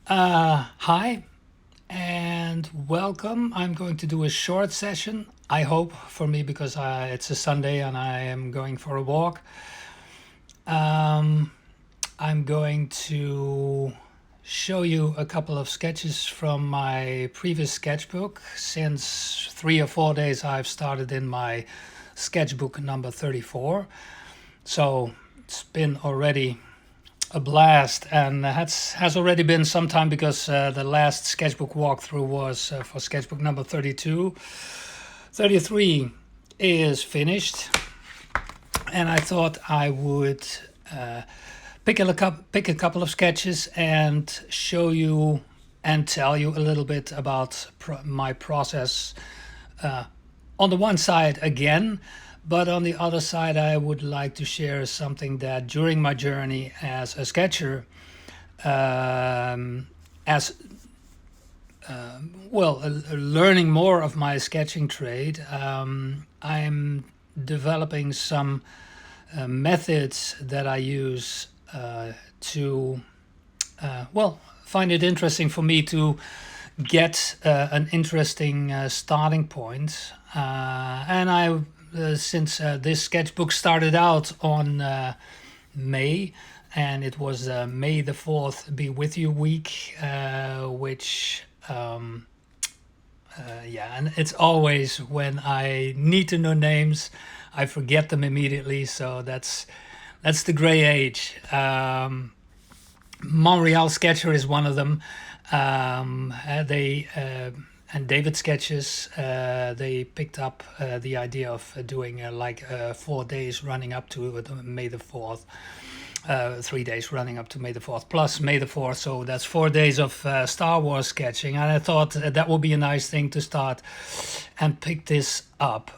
Hi and welcome. I'm going to do a short session, I hope, for me because it's a Sunday and I am going for a walk. Um, I'm going to show you a couple of sketches from my previous sketchbook. Since 3 or 4 days, I've started in my sketchbook number 34. So it's been already a blast, and has already been some time because the last sketchbook walkthrough was for sketchbook number 32. 33 is finished, and I thought I would uh, pick a couple of sketches and show you and tell you a little bit about my process. On the one side, again, but on the other side, I would like to share something that during my journey as a sketcher, as well, learning more of my sketching trade, I'm developing some methods that I use to, well, find it interesting for me to get an interesting starting point. And since this sketchbook started out on May, and it was May the 4th Be With You week, which, yeah, and it's always when I need to know names, I forget them immediately. So that's the gray age. Montreal Sketcher is one of them. They and David Sketches, they picked up the idea of doing 4 days running up to May the 4th. 3 days running up to May the 4th, plus May the 4th. So that's 4 days of Star Wars sketching. And I thought that would be a nice thing to start and pick this up.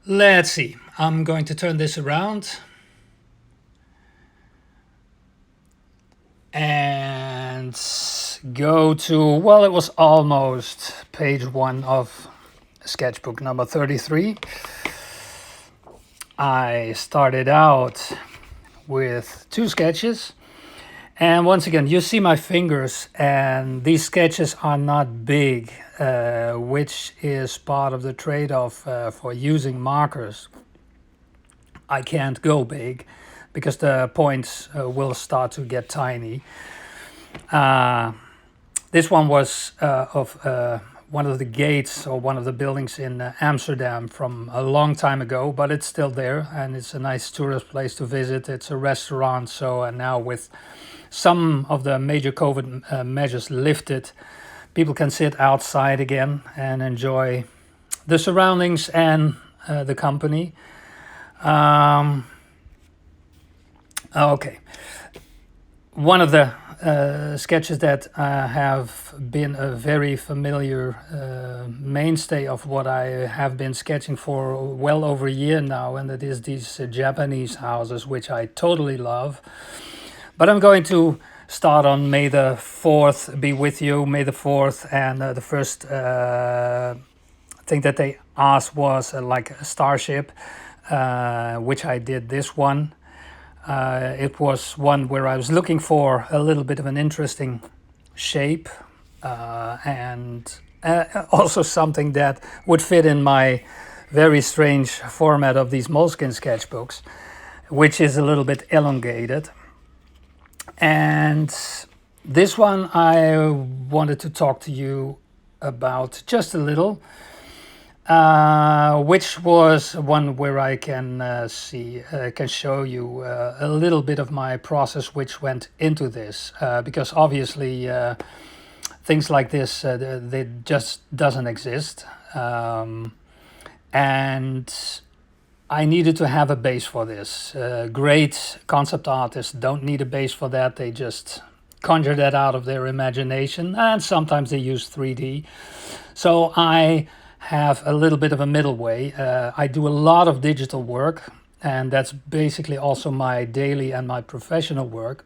Let's see. I'm going to turn this around. And go to, well, it was almost page 1 of sketchbook number 33. I started out with 2 sketches, and once again you see my fingers, and these sketches are not big, which is part of the trade-off for using markers. I can't go big because the points will start to get tiny. This one was of one of the gates or one of the buildings in Amsterdam from a long time ago, but it's still there and it's a nice tourist place to visit. It's a restaurant, so now with some of the major COVID measures lifted, people can sit outside again and enjoy the surroundings and the company. Okay, one of the sketches that have been a very familiar mainstay of what I have been sketching for well over a year now, and that is these Japanese houses, which I totally love. But I'm going to start on May the 4th be with you, May the 4th, and the first thing that they asked was like a starship, which I did this one. It was one where I was looking for a little bit of an interesting shape, and also something that would fit in my very strange format of these Moleskine sketchbooks, which is a little bit elongated. And this one I wanted to talk to you about just a little, which was one where I can can show you a little bit of my process which went into this, because obviously things like this they just doesn't exist, and I needed to have a base for this. Great concept artists don't need a base for that. They just conjure that out of their imagination, and sometimes they use 3D. So I have a little bit of a middle way. I do a lot of digital work, and that's basically also my daily and my professional work.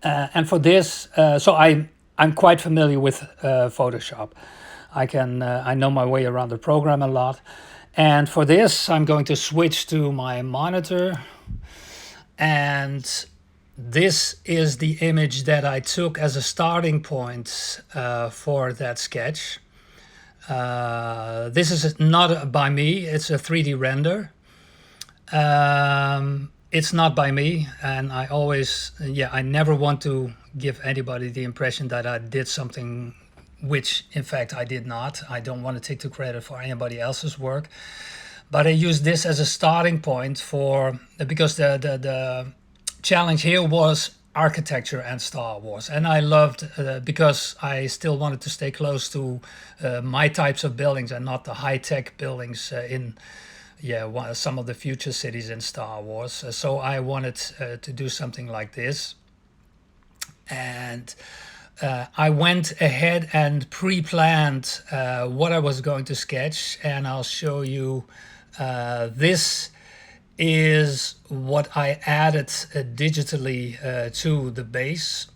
And for this, so I'm quite familiar with Photoshop. I know my way around the program a lot. And for this, I'm going to switch to my monitor, and this is the image that I took as a starting point for that sketch. This is not by me, it's a 3D render. It's not by me, and I always, I never want to give anybody the impression that I did something which in fact I did not. I don't want to take the credit for anybody else's work, but I use this as a starting point for, because the challenge here was architecture and Star Wars, and I loved because I still wanted to stay close to my types of buildings and not the high-tech buildings in some of the future cities in Star Wars. So I wanted to do something like this, and I went ahead and pre-planned what I was going to sketch, and I'll show you. This is what I added digitally to the base,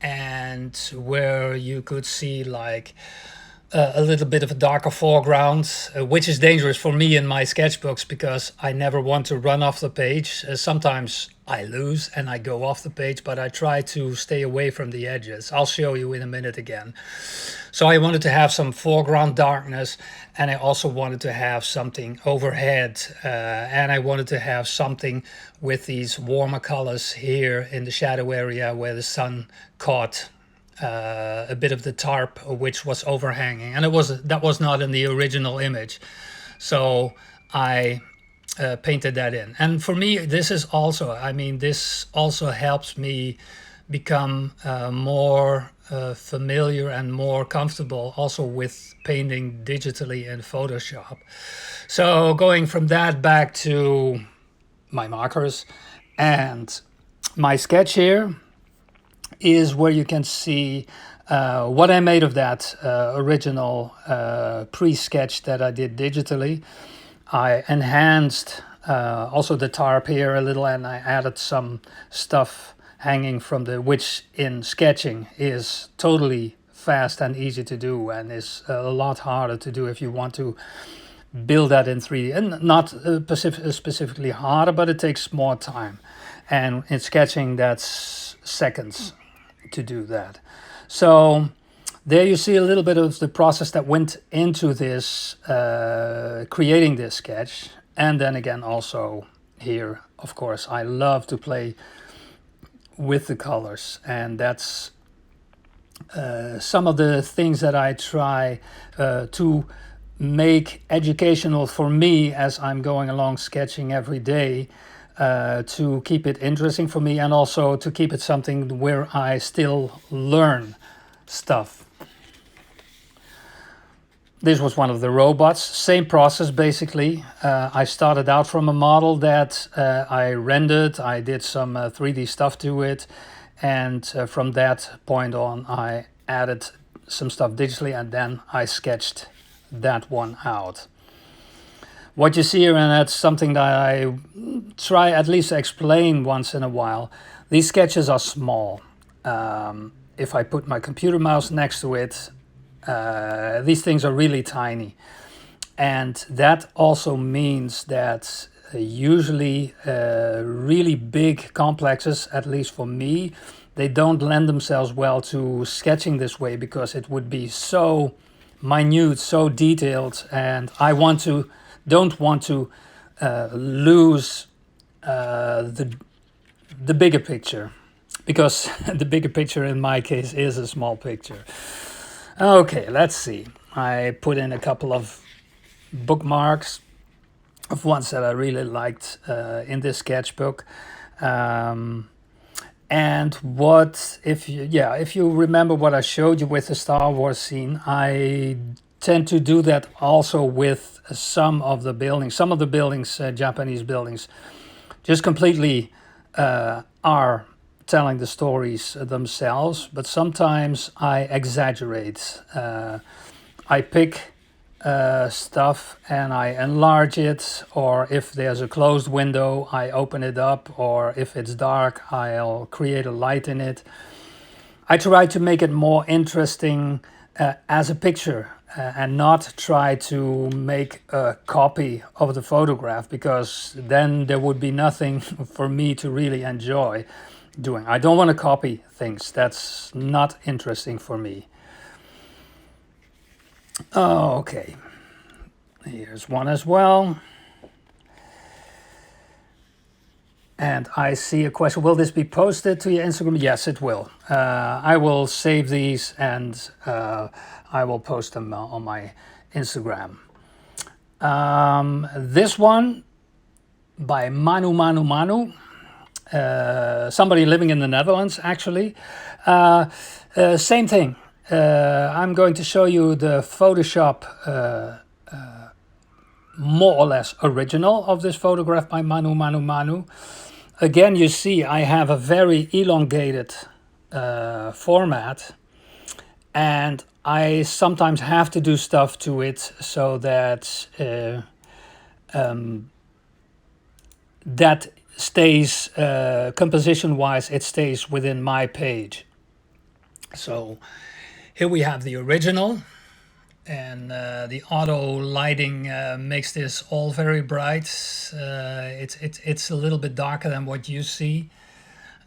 and where you could see like a little bit of a darker foreground, which is dangerous for me in my sketchbooks because I never want to run off the page. Sometimes I lose and I go off the page, but I try to stay away from the edges. I'll show you in a minute again. So I wanted to have some foreground darkness, and I also wanted to have something overhead, and I wanted to have something with these warmer colors here in the shadow area where the sun caught a bit of the tarp which was overhanging, and that was not in the original image, so I painted that in. And for me, this is also, this also helps me become more familiar and more comfortable also with painting digitally in Photoshop. So going from that back to my markers and my sketch here is where you can see what I made of that original pre-sketch that I did digitally. I enhanced also the tarp here a little, and I added some stuff hanging from which in sketching is totally fast and easy to do, and is a lot harder to do if you want to build that in 3D. And not specifically harder, but it takes more time. And in sketching, that's seconds to do that. So there you see a little bit of the process that went into this, creating this sketch. And then again, also here, of course, I love to play with the colors, and that's some of the things that I try to make educational for me as I'm going along sketching every day, to keep it interesting for me, and also to keep it something where I still learn stuff. This was one of the robots, same process basically. I started out from a model that I rendered, I did some 3D stuff to it, and from that point on I added some stuff digitally, and then I sketched that one out. What you see here, and that's something that I try at least to explain once in a while, these sketches are small. If I put my computer mouse next to it, these things are really tiny, and that also means that usually really big complexes, at least for me, they don't lend themselves well to sketching this way, because it would be so minute, so detailed, and I don't want to lose the bigger picture, because the bigger picture in my case is a small picture. Okay, let's see. I put in a couple of bookmarks of ones that I really liked in this sketchbook. And what, if you remember what I showed you with the Star Wars scene, I tend to do that also with some of the buildings. Some of the buildings, Japanese buildings, just completely are telling the stories themselves, but sometimes I exaggerate. I pick stuff and I enlarge it, or if there's a closed window, I open it up, or if it's dark, I'll create a light in it. I try to make it more interesting as a picture, and not try to make a copy of the photograph, because then there would be nothing for me to really enjoy. doing. I don't want to copy things. That's not interesting for me. Okay, here's one as well. And I see a question. Will this be posted to your Instagram? Yes, it will. I will save these and I will post them on my Instagram. This one by Manu. Somebody living in the Netherlands, actually. Same thing. I'm going to show you the Photoshop more or less original of this photograph by Manu. Again, you see I have a very elongated format, and I sometimes have to do stuff to it so that that stays, composition-wise, it stays within my page. So here we have the original, and the auto lighting makes this all very bright. It's a little bit darker than what you see.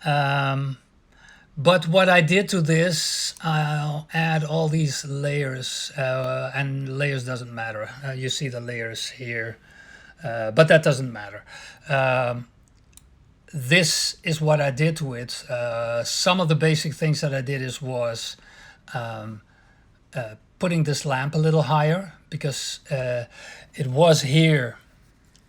But what I did to this, I'll add all these layers, and layers doesn't matter. You see the layers here, but that doesn't matter. This is what I did to it. Some of the basic things that I did was putting this lamp a little higher, because it was here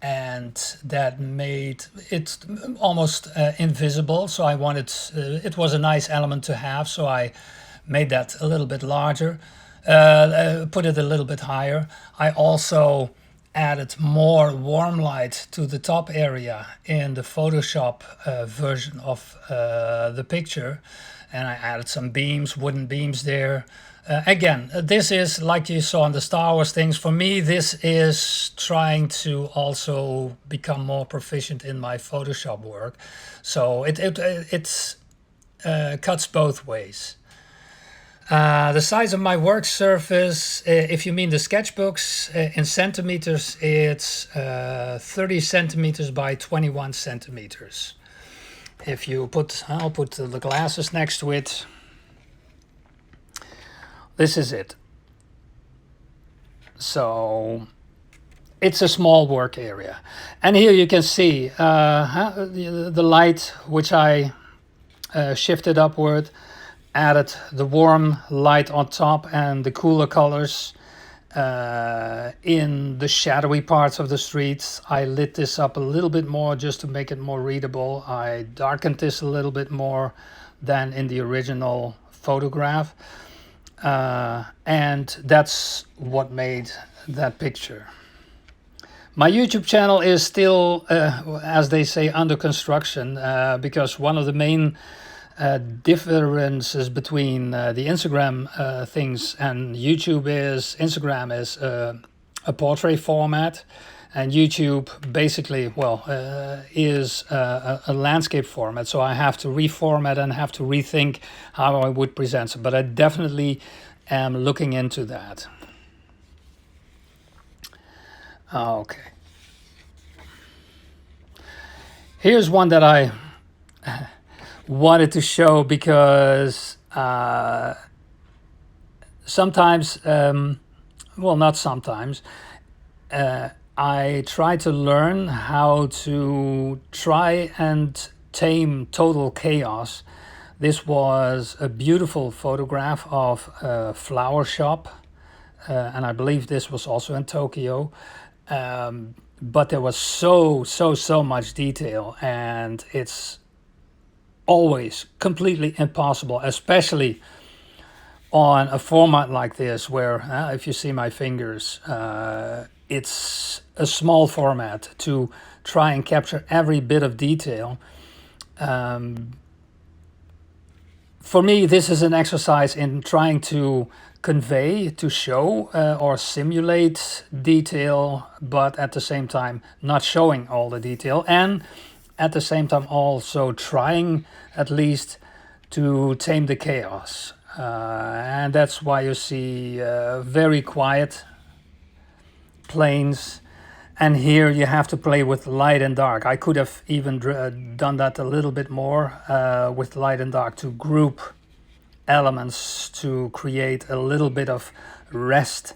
and that made it almost invisible. So I wanted, it was a nice element to have, so I made that a little bit larger, put it a little bit higher. I also added more warm light to the top area in the Photoshop version of the picture, and I added some beams, wooden beams there. Again, this is like you saw in the Star Wars things. For me, this is trying to also become more proficient in my Photoshop work. So it cuts both ways. The size of my work surface, if you mean the sketchbooks in centimeters, it's 30 centimeters by 21 centimeters. If you put, I'll put the glasses next to it. This is it. So it's a small work area. And here you can see the light, which I shifted upward, added the warm light on top and the cooler colors in the shadowy parts of the streets. I lit this up a little bit more just to make it more readable. I darkened this a little bit more than in the original photograph. And that's what made that picture. My YouTube channel is still, as they say, under construction, because one of the main differences between the Instagram things and YouTube is Instagram is a portrait format, and YouTube basically, well, is a landscape format. So I have to reformat and have to rethink how I would present it. But I definitely am looking into that. Okay. Here's one that I wanted to show because sometimes, well, not sometimes, I try to learn how to try and tame total chaos. This was a beautiful photograph of a flower shop, and I believe this was also in Tokyo. But there was so much detail, and it's always completely impossible, especially on a format like this where, if you see my fingers, it's a small format to try and capture every bit of detail. For me, this is an exercise in trying to convey, to show or simulate detail, but at the same time not showing all the detail, and at the same time also trying at least to tame the chaos. And that's why you see very quiet planes And here you have to play with light and dark. I could have even done that a little bit more with light and dark to group elements to create a little bit of rest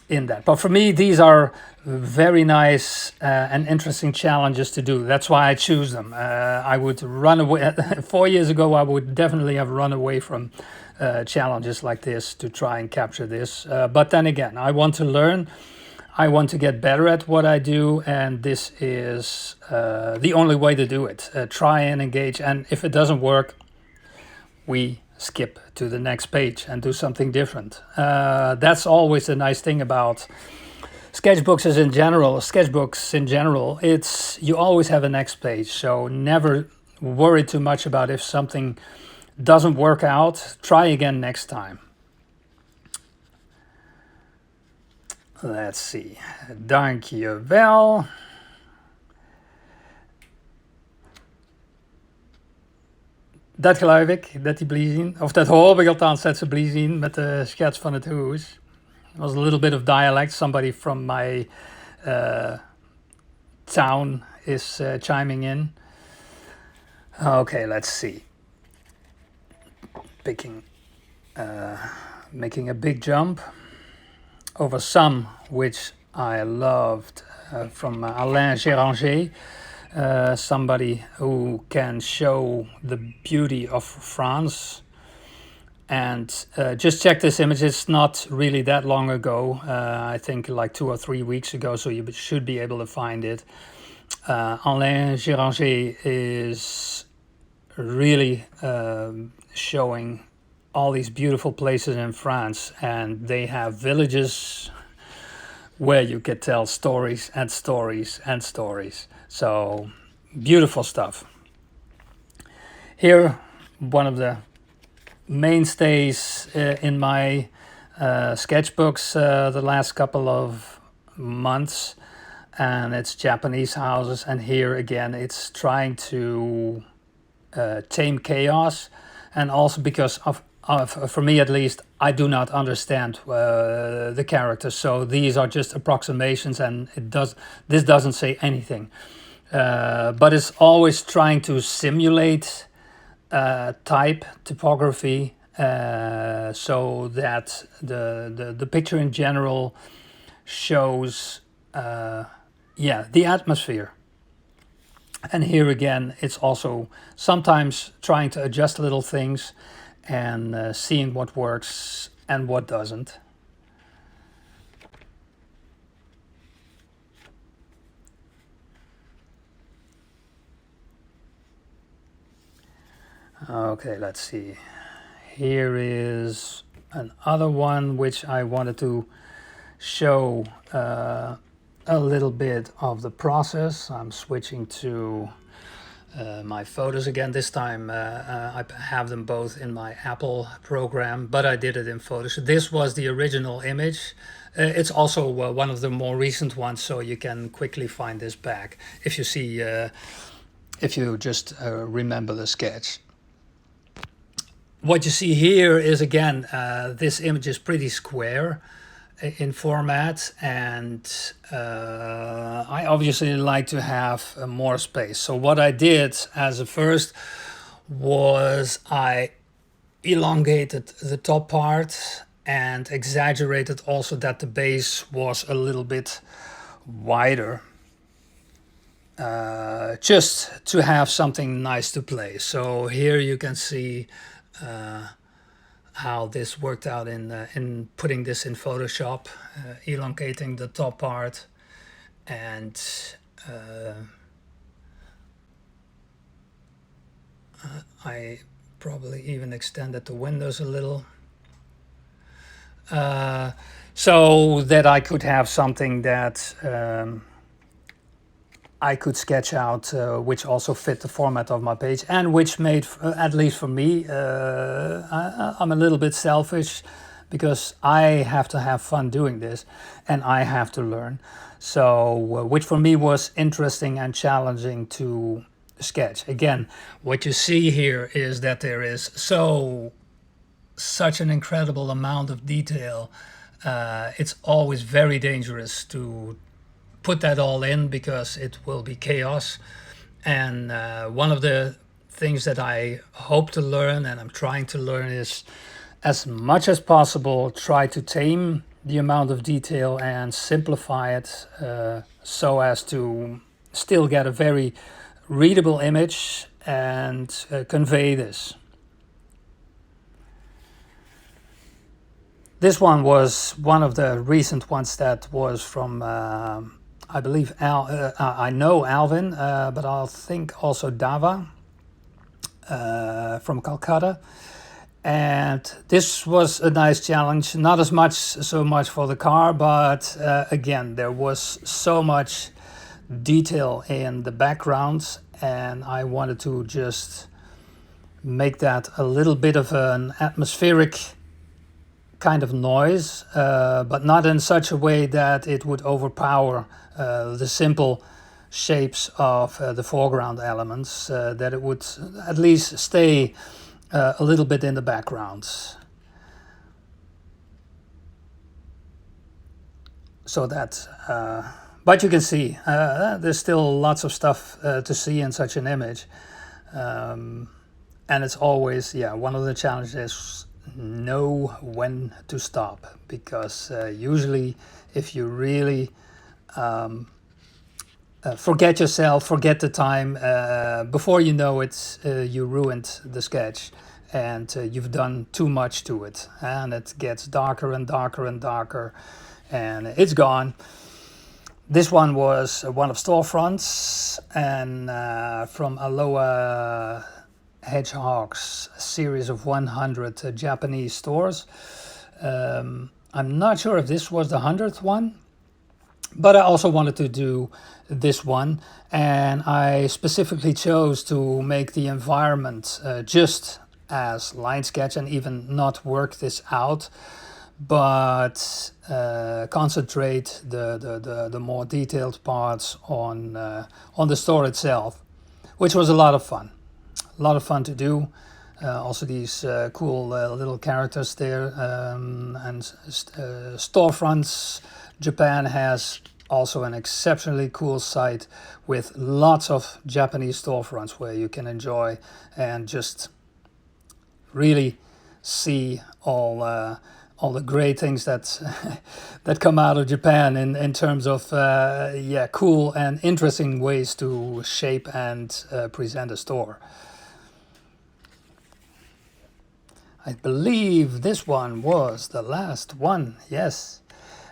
in that. But for me, these are very nice and interesting challenges to do. That's why I choose them. I would run away 4 years ago. I would definitely have run away from challenges like this to try and capture this. But then again, I want to learn. I want to get better at what I do, and this is the only way to do it. Try and engage, and if it doesn't work, we skip to the next page and do something different. That's always the nice thing about sketchbooks in general. It's you always have a next page, so never worry too much about if something doesn't work out. Try again next time. Let's see. Dankjewel. Dat geloof ik, dat die blij zien. Of dat hoop ik althans, dat ze blij zien met de schets van het huis. It was a little bit of dialect. Somebody from my town is chiming in. Okay, let's see. Making a big jump over some which I loved from Alain Géranger. Somebody who can show the beauty of France. And just check this image. It's not really that long ago. I think like 2 or 3 weeks ago, so you should be able to find it. Alain Géranger is really showing all these beautiful places in France, and they have villages where you could tell stories and stories and stories. So beautiful stuff. Here, one of the mainstays in my sketchbooks the last couple of months, and it's Japanese houses. And here again, it's trying to tame chaos, and also because of for me at least, I do not understand the characters, so these are just approximations, and this doesn't say anything. But it's always trying to simulate type, typography, so that the picture in general shows the atmosphere. And here again, it's also sometimes trying to adjust little things and seeing what works and what doesn't. Okay, let's see. Here is another one which I wanted to show a little bit of the process. I'm switching to my photos again. This time I have them both in my Apple program, but I did it in Photos. This was the original image. It's also one of the more recent ones, so you can quickly find this back if you see, if you just remember the sketch. What you see here is again, this image is pretty square in format, and I obviously like to have more space. So what I did as a first was I elongated the top part and exaggerated also that the base was a little bit wider, just to have something nice to play. So here you can see how this worked out in putting this in Photoshop, elongating the top part, and I probably even extended the windows a little, so that I could have something that I could sketch out, which also fit the format of my page, and which made, at least for me, I'm a little bit selfish because I have to have fun doing this and I have to learn. So, which for me was interesting and challenging to sketch. Again, what you see here is that there is such an incredible amount of detail. It's always very dangerous to put that all in because it will be chaos. And one of the things that I hope to learn and I'm trying to learn is, as much as possible, try to tame the amount of detail and simplify it so as to still get a very readable image and convey this. This one was one of the recent ones that was from, I believe, I know Alvin, but I think also Dava from Calcutta. And this was a nice challenge, not as much so much for the car, but again, there was so much detail in the background, and I wanted to just make that a little bit of an atmospheric kind of noise, but not in such a way that it would overpower the simple shapes of the foreground elements, that it would at least stay a little bit in the background. So that, but you can see there's still lots of stuff to see in such an image. And it's always, one of the challenges is know when to stop, because usually if you really forget yourself, forget the time, before you know it, you ruined the sketch and you've done too much to it, and it gets darker and darker and darker and it's gone. This one was one of storefronts, and from Aloha Hedgehog's series of 100 Japanese stores. I'm not sure if this was the 100th one, but I also wanted to do this one, and I specifically chose to make the environment just as line sketch and even not work this out, but concentrate the more detailed parts on the store itself, which was a lot of fun. A lot of fun to do. Also these cool little characters there, and storefronts. Japan has also an exceptionally cool site with lots of Japanese storefronts where you can enjoy and just really see all the great things that that come out of Japan in terms of cool and interesting ways to shape and present a store. I believe this one was the last one. Yes,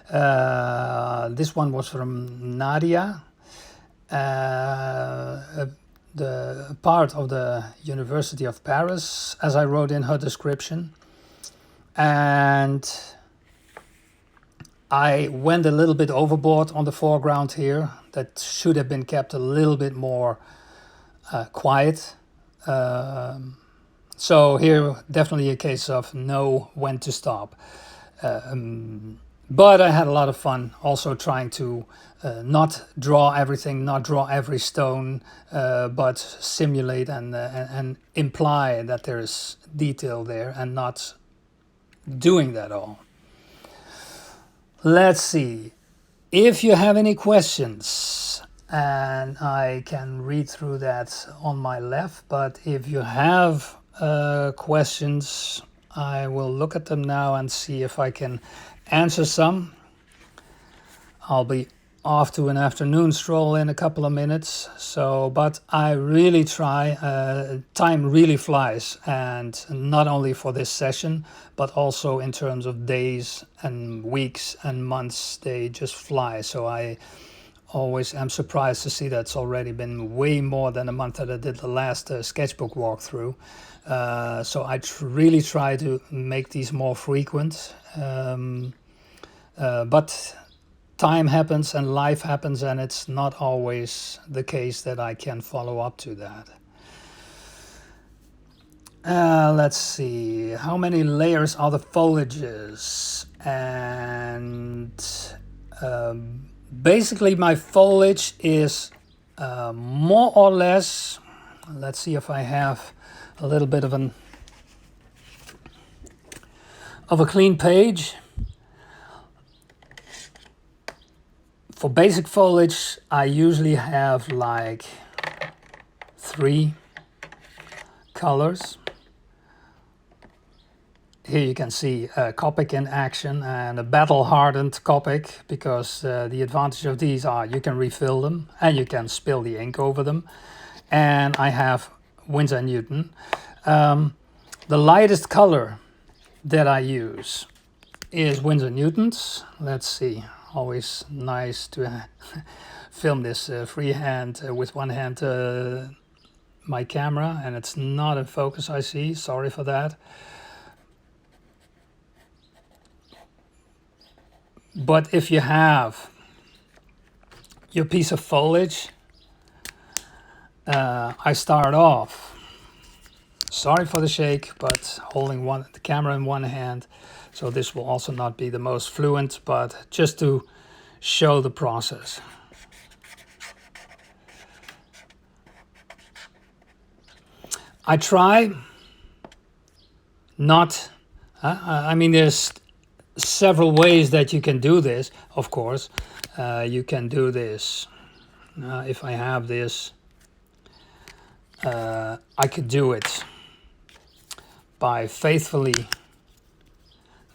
this one was from Nadia, the part of the University of Paris, as I wrote in her description. And I went a little bit overboard on the foreground here. That should have been kept a little bit more quiet. So here, definitely a case of know when to stop. But I had a lot of fun also trying to not draw everything, not draw every stone, but simulate and imply that there is detail there and not doing that all. Let's see. If you have any questions, and I can read through that on my left, but if you have questions, I will look at them now and see if I can answer some. I'll be off to an afternoon stroll in a couple of minutes, but I really try. Time really flies, and not only for this session, but also in terms of days and weeks and months, they just fly. So I always am surprised to see that's already been way more than a month that I did the last sketchbook walkthrough. So I really try to make these more frequent, but time happens and life happens, and it's not always the case that I can follow up to that. Let's see, how many layers are the foliages? And basically my foliage is more or less, let's see if I have a little bit of a clean page. For basic foliage, I usually have like 3 colors. Here you can see a Copic in action and a battle-hardened Copic, because the advantage of these are you can refill them and you can spill the ink over them. And I have Winsor & Newton. The lightest color that I use is Winsor & Newton's. Let's see, always nice to film this freehand with one hand my camera, and it's not in focus, I see, sorry for that. But if you have your piece of foliage, I start off, sorry for the shake, but holding the camera in one hand, so this will also not be the most fluent, but just to show the process. I try not, I mean, there's several ways that you can do this, of course. You can do this, if I have this, I could do it by faithfully,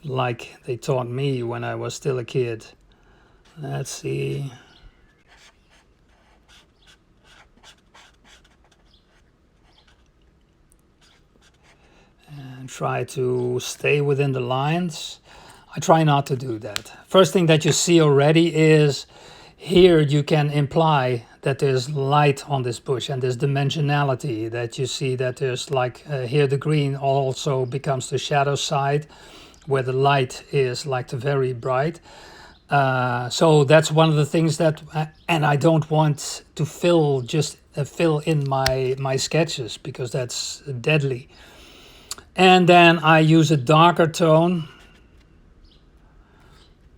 like they taught me when I was still a kid. Let's see. And try to stay within the lines. I try not to do that. First thing that you see already is here you can imply that there's light on this bush, and there's dimensionality, that you see that there's like here the green also becomes the shadow side, where the light is like the very bright. So that's one of the things that, and I don't want to fill in my sketches, because that's deadly. And then I use a darker tone,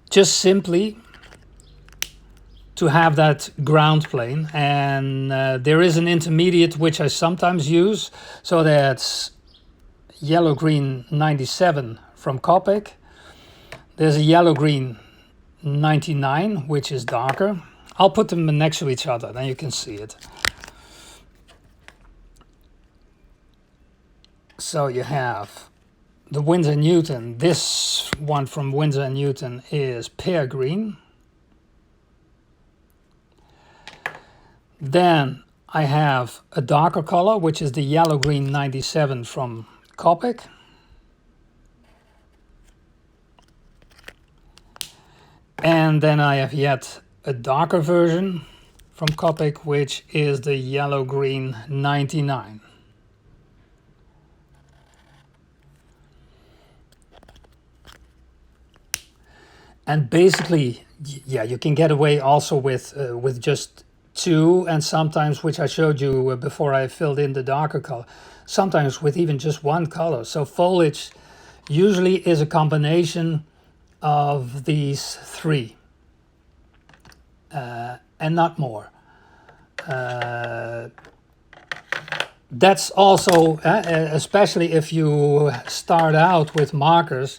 just simply to have that ground plane. And there is an intermediate which I sometimes use, so that's yellow green 97 from Copic. There's a yellow green 99 which is darker. I'll put them next to each other, then you can see it. So you have the Winsor & Newton. This one from Winsor & Newton is pear green. Then I have a darker color, which is the yellow green 97 from Copic. And then I have yet a darker version from Copic, which is the yellow green 99. And basically, yeah, you can get away also with just 2, and sometimes, which I showed you before I filled in the darker color, sometimes with even just 1 color. So foliage usually is a combination of these 3, and not more. That's also, especially if you start out with markers,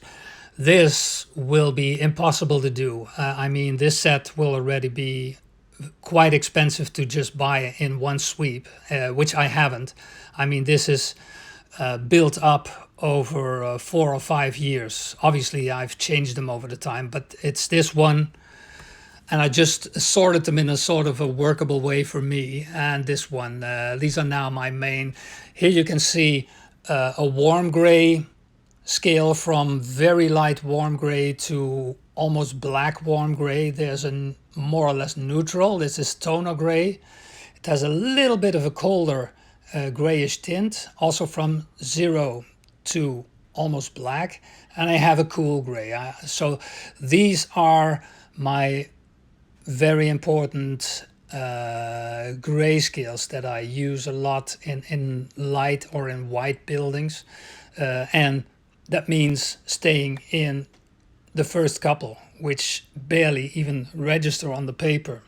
this will be impossible to do. I mean, this set will already be quite expensive to just buy in one sweep, which I haven't. I mean, this is built up over 4 or 5 years. Obviously, I've changed them over the time, but it's this one, and I just sorted them in a sort of a workable way for me. And this one, these are now my main. Here you can see a warm gray scale from very light warm gray to almost black warm gray. There's a more or less neutral. This is toner gray. It has a little bit of a colder grayish tint, also from 0 to almost black. And I have a cool gray. So these are my very important gray scales that I use a lot in light or in white buildings. And that means staying in the first couple, which barely even register on the paper.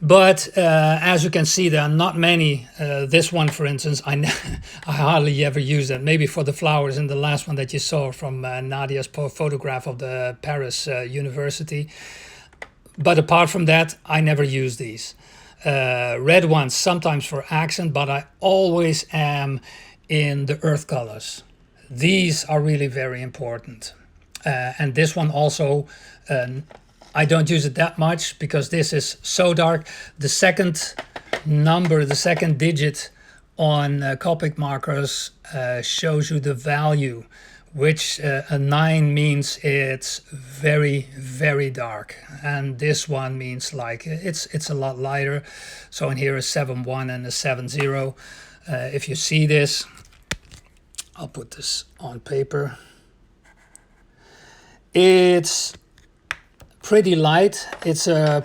But as you can see, there are not many. This one, for instance, I hardly ever use that. Maybe for the flowers in the last one that you saw from Nadia's photograph of the Paris University. But apart from that, I never use these. Red ones sometimes for accent, but I always am in the earth colors. These are really very important. And this one also, I don't use it that much because this is so dark. The second number, the second digit on Copic markers shows you the value, which a 9 means it's very, very dark. And this one means like it's a lot lighter. So in here a 7-1 and a 7-0. If you see this, I'll put this on paper. It's pretty light. It's a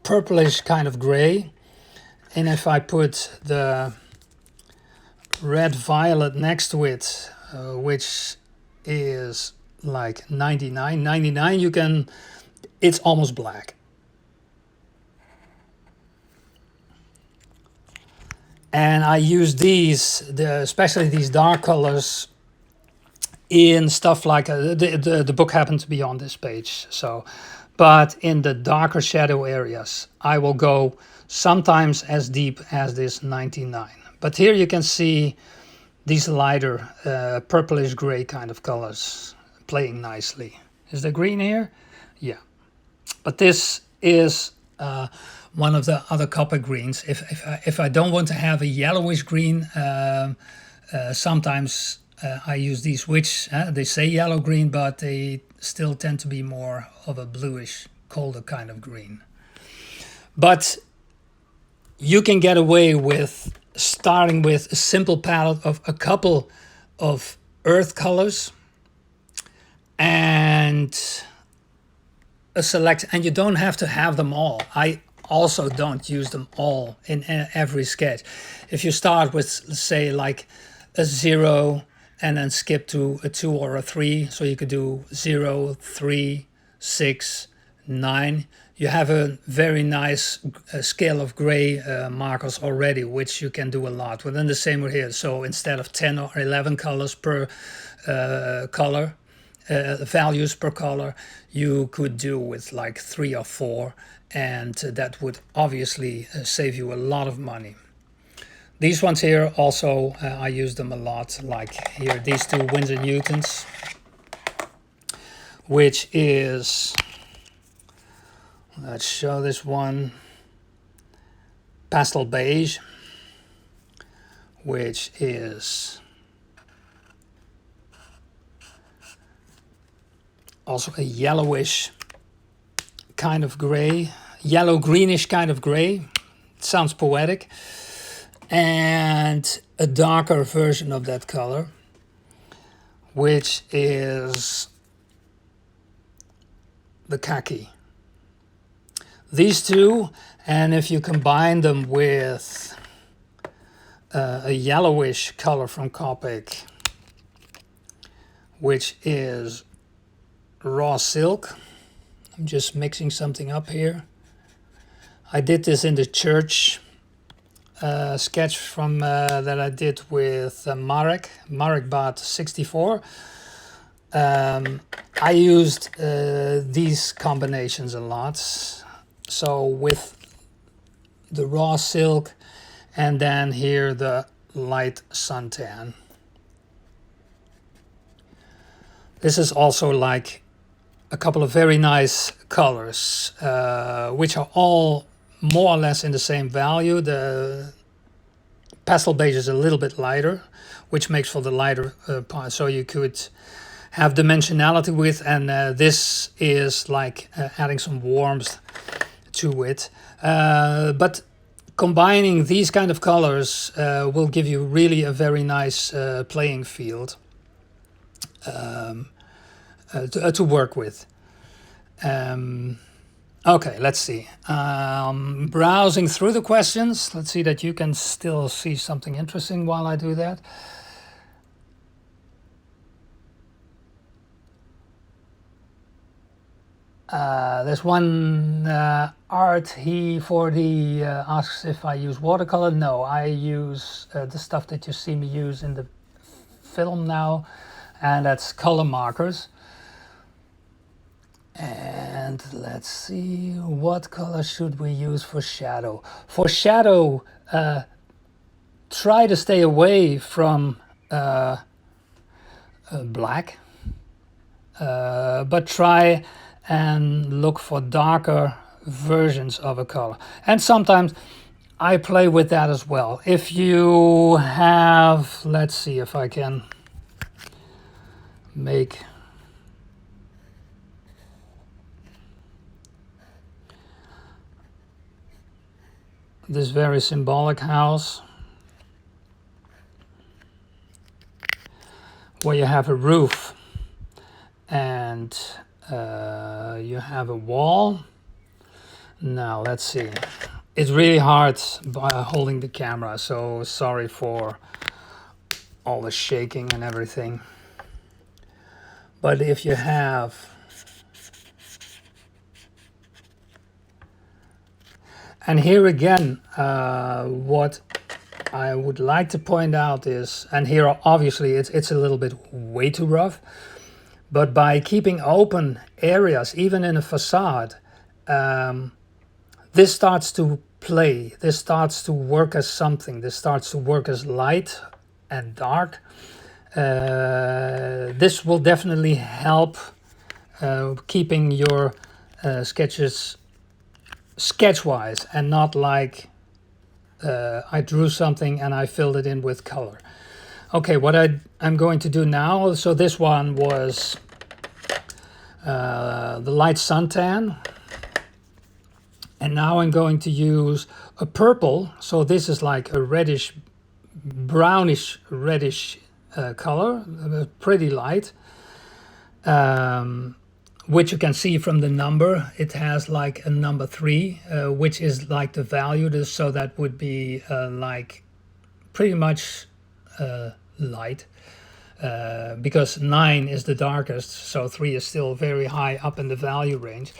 purplish kind of gray. And if I put the red violet next to it, which is like 99, you can, it's almost black. And I use these, especially these dark colors, in stuff like the book happened to be on this page. So, but in the darker shadow areas, I will go sometimes as deep as this 99. But here you can see these lighter purplish gray kind of colors playing nicely. Is there green here? Yeah. But this is one of the other copper greens. If I don't want to have a yellowish green, sometimes I use these, which they say yellow green, but they still tend to be more of a bluish, colder kind of green. But you can get away with starting with a simple palette of a couple of earth colors and a select, and you don't have to have them all. I also don't use them all in every sketch. If you start with, say, like a 0 and then skip to a 2 or a 3, so you could do 0, 3, 6, 9. You have a very nice scale of gray markers already, which you can do a lot. Well, then the same with here. So instead of 10 or 11 colors per color, values per color, you could do with like 3 or 4, and that would obviously save you a lot of money. These ones here also, I use them a lot, like here, these two Winsor Newtons, which is, let's show this one, pastel beige, which is also a yellowish kind of gray, yellow greenish kind of gray. It sounds poetic. And a darker version of that color, which is the khaki. These two, and if you combine them with a yellowish color from Copic, which is raw silk. I'm just mixing something up here. I did this in the church sketch from that I did with Marek Bot 64. I used these combinations a lot. So with the raw silk and then here the light suntan. This is also like a couple of very nice colors, which are all more or less in the same value. The pastel beige is a little bit lighter, which makes for the lighter part. So you could have dimensionality with, and this is like adding some warmth to it. But combining these kind of colors will give you really a very nice playing field to work with. Okay, let's see. Browsing through the questions. Let's see that you can still see something interesting while I do that. There's one art. He asks if I use watercolor. No, I use the stuff that you see me use in the film now, and that's color markers. And let's see, what color should we use for shadow? For shadow, try to stay away from black, but try and look for darker versions of a color. And sometimes I play with that as well. If you have, let's see if I can make this very symbolic house where you have a roof and you have a wall. Now let's see. It's really hard by holding the camera, so sorry for all the shaking and everything. But if you have and here again, what I would like to point out is, and here obviously it's a little bit way too rough, but by keeping open areas, even in a facade, this starts to play, this starts to work as something, this starts to work as light and dark. This will definitely help keeping your sketches sketch-wise and not like I drew something and I filled it in with color. Okay, what I'm going to do now, so this one was the light suntan, and now I'm going to use a purple, so this is like a reddish, brownish reddish color, pretty light, which you can see from the number. It has like a number 3, which is like the value, so that would be like pretty much light, because 9 is the darkest, so 3 is still very high up in the value range.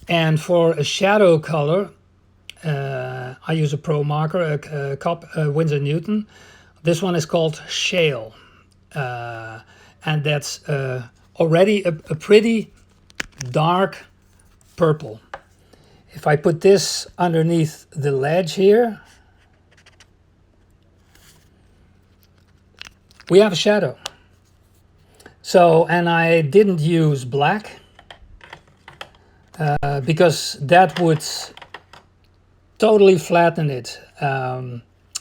And for a shadow color, I use a pro marker, a Winsor Newton. This one is called Shale, and that's already a pretty dark purple. If I put this underneath the ledge here, we have a shadow. So, and I didn't use black because that would totally flatten it.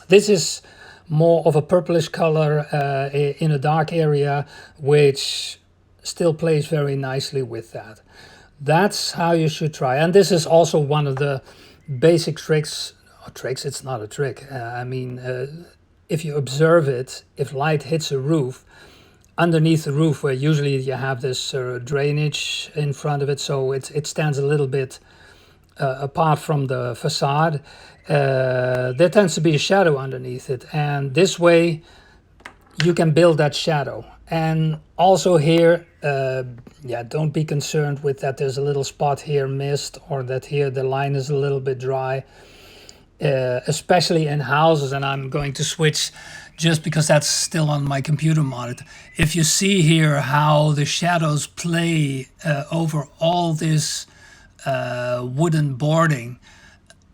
This is more of a purplish color in a dark area, which still plays very nicely with that. That's how you should try. And this is also one of the basic tricks. It's not a trick. If you observe it, if light hits a roof, underneath the roof where usually you have this drainage in front of it, so it stands a little bit apart from the facade, there tends to be a shadow underneath it, and this way you can build that shadow. And also here, don't be concerned with that there's a little spot here missed, or that here the line is a little bit dry, especially in houses. And I'm going to switch just because that's still on my computer monitor. If you see here how the shadows play over all this wooden boarding,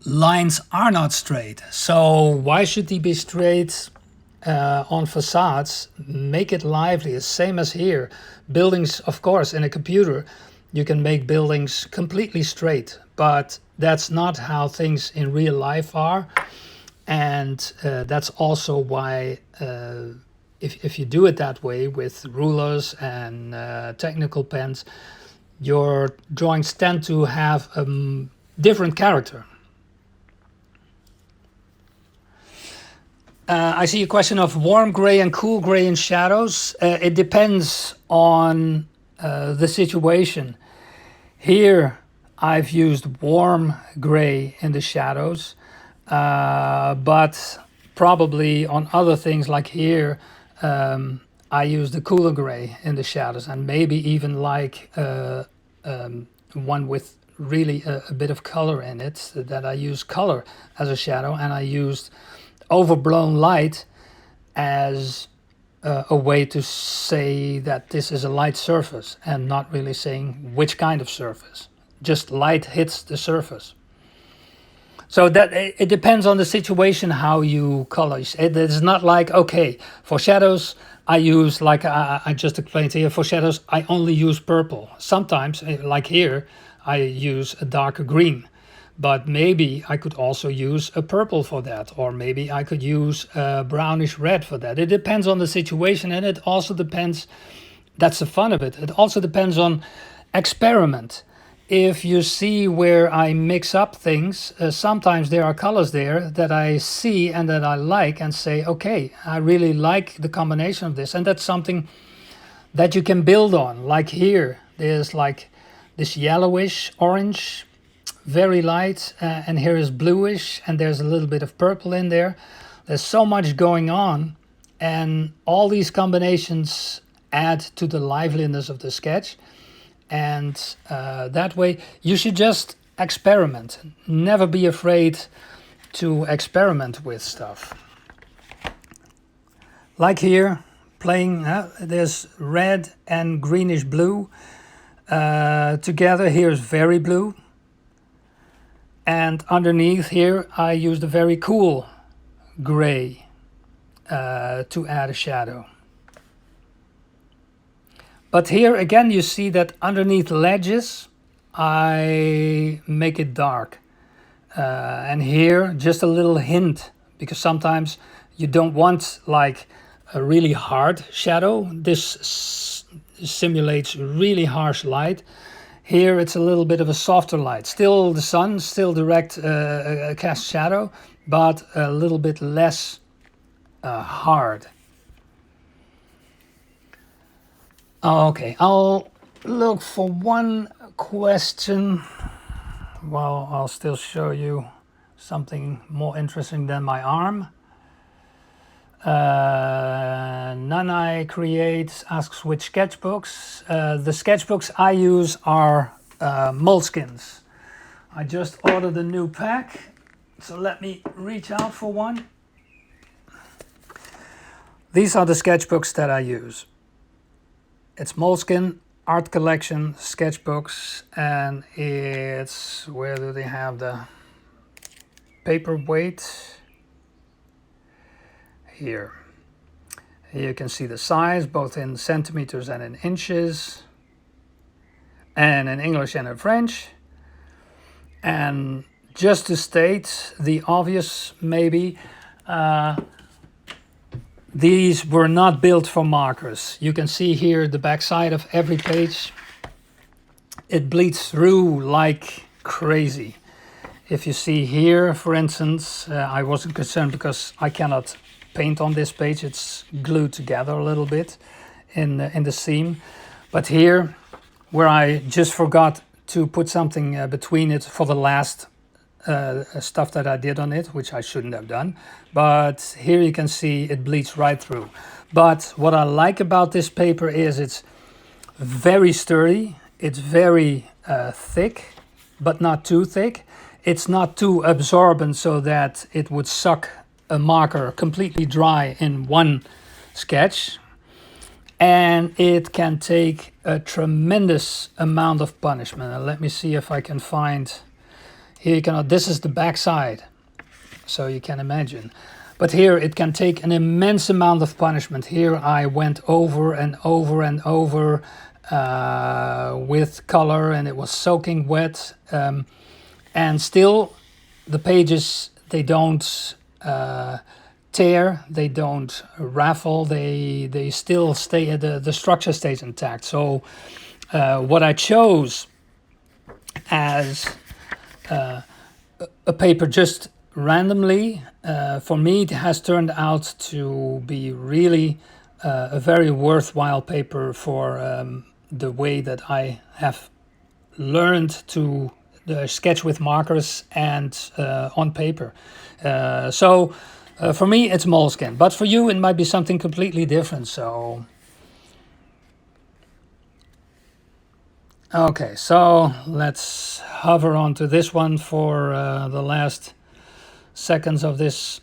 lines are not straight. So why should they be straight on facades? Make it lively, the same as here. Buildings, of course, in a computer, you can make buildings completely straight, but that's not how things in real life are. And that's also why if you do it that way with rulers and technical pens, your drawings tend to have a different character. I see a question of warm gray and cool gray in shadows. It depends on the situation. Here I've used warm gray in the shadows, but probably on other things like here, I use the cooler gray in the shadows, and maybe even like one with really a bit of color in it, that I use color as a shadow, and I used overblown light as a way to say that this is a light surface and not really saying which kind of surface. Just light hits the surface. So that it depends on the situation how you color. It is not like, okay, for shadows I use, like I just explained here, for shadows I only use purple. Sometimes, like here, I use a darker green. But maybe I could also use a purple for that, or maybe I could use a brownish red for that. It depends on the situation, and it also depends, that's the fun of it, it also depends on experiment. If you see where I mix up things, sometimes there are colors there that I see and that I like and say, okay, I really like the combination of this. And that's something that you can build on. Like here, there's like this yellowish orange, very light, and here is bluish, and there's a little bit of purple in there. There's so much going on, and all these combinations add to the liveliness of the sketch. And that way you should just experiment. Never be afraid to experiment with stuff. Like here, playing, there's red and greenish blue together. Here's very blue. And underneath here I used a very cool gray to add a shadow. But here again you see that underneath ledges I make it dark. And here just a little hint, because sometimes you don't want like a really hard shadow. This simulates really harsh light. Here it's a little bit of a softer light. Still the sun, still direct cast shadow, but a little bit less hard. Okay, I'll look for one question. Well, I'll still show you something more interesting than my arm. Nanai Creates asks which sketchbooks. The sketchbooks I use are moleskins. I just ordered a new pack, so let me reach out for one. These are the sketchbooks that I use. It's Moleskine Art Collection sketchbooks, and it's, where do they have the paperweight? Here. Here you can see the size, both in centimeters and in inches, and in English and in French. And just to state the obvious, maybe, these were not built for markers. You can see here the back side of every page. It bleeds through like crazy. If you see here, for instance, I wasn't concerned because I cannot paint on this page. It's glued together a little bit in the seam. But here, where I just forgot to put something between it for the last stuff that I did on it, which I shouldn't have done. But here you can see it bleeds right through. But what I like about this paper is it's very sturdy. It's very thick, but not too thick. It's not too absorbent so that it would suck a marker completely dry in one sketch. And it can take a tremendous amount of punishment. And let me see if I can find... Here you can, this is the back side, so you can imagine. But here it can take an immense amount of punishment. Here I went over and over and over with color, and it was soaking wet. And still the pages, they don't tear, they don't raffle, they still stay, the structure stays intact. So what I chose as a paper just randomly, for me it has turned out to be really a very worthwhile paper for the way that I have learned to sketch with markers and on paper. So for me it's Moleskine, but for you it might be something completely different. So okay, so let's hover onto this one for the last seconds of this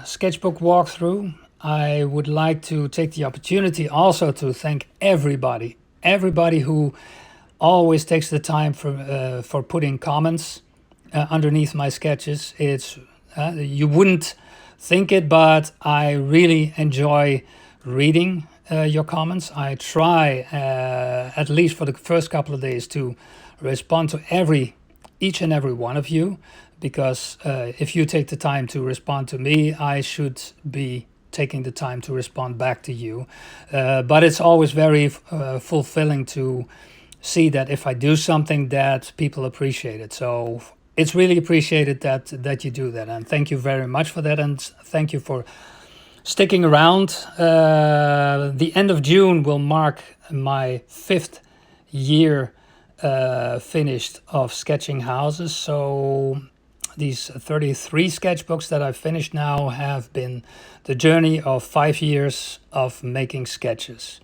sketchbook walkthrough. I would like to take the opportunity also to thank everybody who always takes the time for putting comments underneath my sketches. It's you wouldn't think it, but I really enjoy reading your comments. I try, at least for the first couple of days, to respond to each and every one of you, because if you take the time to respond to me, I should be taking the time to respond back to you. But it's always very fulfilling to see that if I do something, that people appreciate it. So it's really appreciated that you do that, and thank you very much for that, and thank you for sticking around. The end of June will mark my 5th year finished of sketching houses. So these 33 sketchbooks that I've finished now have been the journey of 5 years of making sketches.